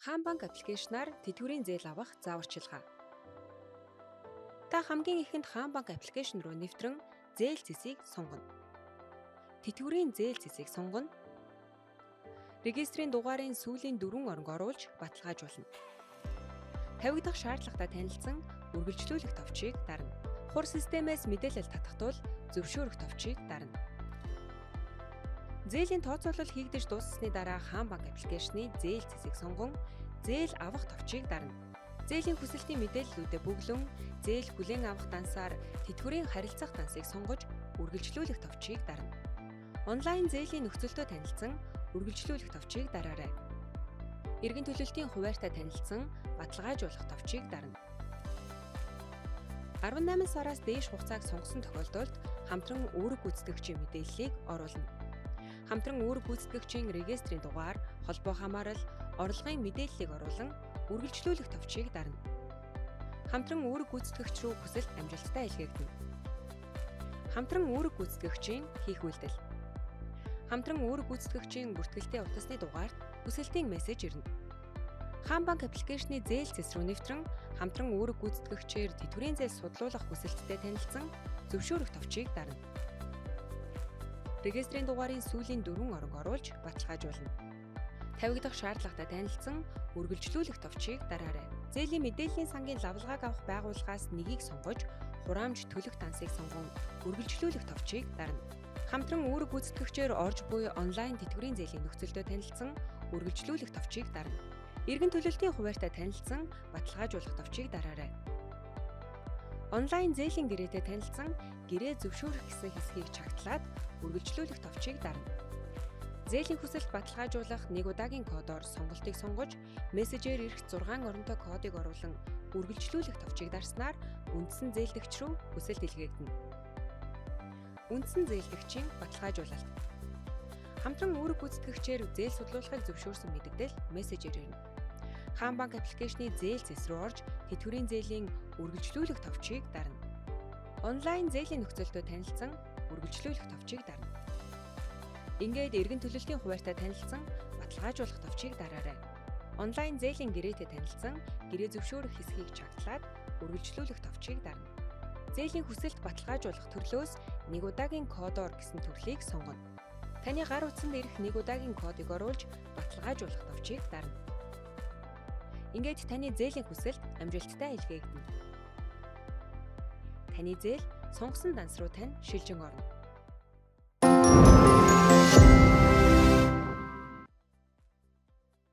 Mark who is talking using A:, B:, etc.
A: Хаан банк аппликейшнаар тэтгэврийн зээл авах зааварчилгаа. Та хамгийн ихэнд Хаан банк аппликейшн руу нэвтрэн зээл зэсийг сунгана. Тэтгэврийн зээл зэсийг сунгана. Регистрийн дугаарын сүүлийн 4 оронг оруулж баталгаажуулна. Тавигдах шаардлагатай танилцсан үргэлжлүүлэх товчийг дарна. Хур системээс мэдээлэл татгатвал зөвшөөрөх товчийг дарна. Зээлийн тооцоолол хийгдэж дууссаны дараа Хаан банк аппликейшны зээл зэсийг сунган зээл авах товчийг дарна. Зээлийн хүсэлтийн мэдээллүүдэд бөглөн зээл хүлээн авах дансаар тэтгэврийн харилцах дансыг сунгаж үргэлжлүүлэх товчийг дарна. Онлайн зээлийн нөхцөлдөө танилцсан үргэлжлүүлэх товчийг дараарай. Иргэн төлөлтийн хуваарьтай танилцсан баталгаажуулах товчийг дарна. 18 сараас дээш хугацааг сонгосон тохиолдолд хамтран үүрэг гүйцэтгэгчийн мэдээллийг оруулна. Хамтран үүрэг гүйцэтгэгчийн регистрийн дугаар, холбоо хамаарал, орлогын мэдээллийг оруулан үргэлжлүүлэх товчийг дарна. Хамтран үүрэг гүйцэтгэгч рүү хүсэлт амжилттай илгээгдэнэ. Хамтран үүрэг гүйцэтгэгчийн хийх үйлдэл. Хамтран үүрэг гүйцэтгэгчийн бүртгэлтэй утасны дугаард хүсэлтийн мессеж ирнэ. Хаан банк аппликейшны зээл зэс рүү нэвтрэн хамтран үүрэг гүйцэтгэгчээр тэтгэврийн зээл судлуулах хүсэлттэй танилцсан зөвшөөрөх товчийг дарна. Регистрийн дугаарын сүүлийн 4 оронг оруулж баталгаажуулна. Тавигдах шаардлагатай танилцсан үргэлжлүүлэх товчийг дараарай. Зээлийн мэдээллийн сангийн лавлгааг авах байгууллагаас нэгийг сонгож, хураамж төлөх дансыг сонгон үргэлжлүүлэх товчийг дарна. Хамтран үүрэг гүйцэтгэгчээр орж буй онлайн тэтгэврийн зээлийн нөхцөлдөө танилцсан үргэлжлүүлэх товчийг дарна. Иргэн төлөлтийн хуваарьтай танилцсан баталгаажуулах товчийг дараарай. Онлайн зээлийн гэрээтэй танилцсан гэрээ зөвшөөрөх гэсэн хэсгийг чагтлаад үргэлжлүүлэх товчийг дарна. Зээлийн хүсэлт баталгаажуулах нэг удаагийн кодоор сонголтыг сонгож, мессежээр ирэх 6 оронтой кодыг оруулан үргэлжлүүлэх товчийг дарснаар үндсэн зээлдэгч рүү хүсэлт илгээгдэнэ. Үндсэн зээлдэгчийн баталгаажуулалт. Хамтран үүрэг гүйцэтгэгчээр зээл судлуулахыг зөвшөөрсөн мэдэгдэл мессежээр ирнэ. Хаан банк аппликейшны зээл зэс рүү орж тэтгэврийн зээлийн үргэлжлүүлэх товчийг дарна. Онлайн зээлийн нөхцөлдөө танилцсан үргэлжлүүлэх товчийг дарна. Ингээд иргэн төлөлтийн хуваарьтай танилцсан баталгаажуулах товчийг дараарай. Онлайн зээлийн гэрээтэй танилцсан гэрээ зөвшөөрөх хэсгийг чагтлаад үргэлжлүүлэх товчийг дарна. Зээлийн хүсэлт баталгаажуулах төрлөөс нэг удаагийн кодоор гэсэн төрлийг сонгоно. Таны гар утсанд ирэх нэг удаагийн кодыг оруулж баталгаажуулах товчийг дарна. Ингээд таны зээлийн хүсэлт амжилттай илгээгдэнэ. Таны зээл сонгосон данс руу тань шилжин орно.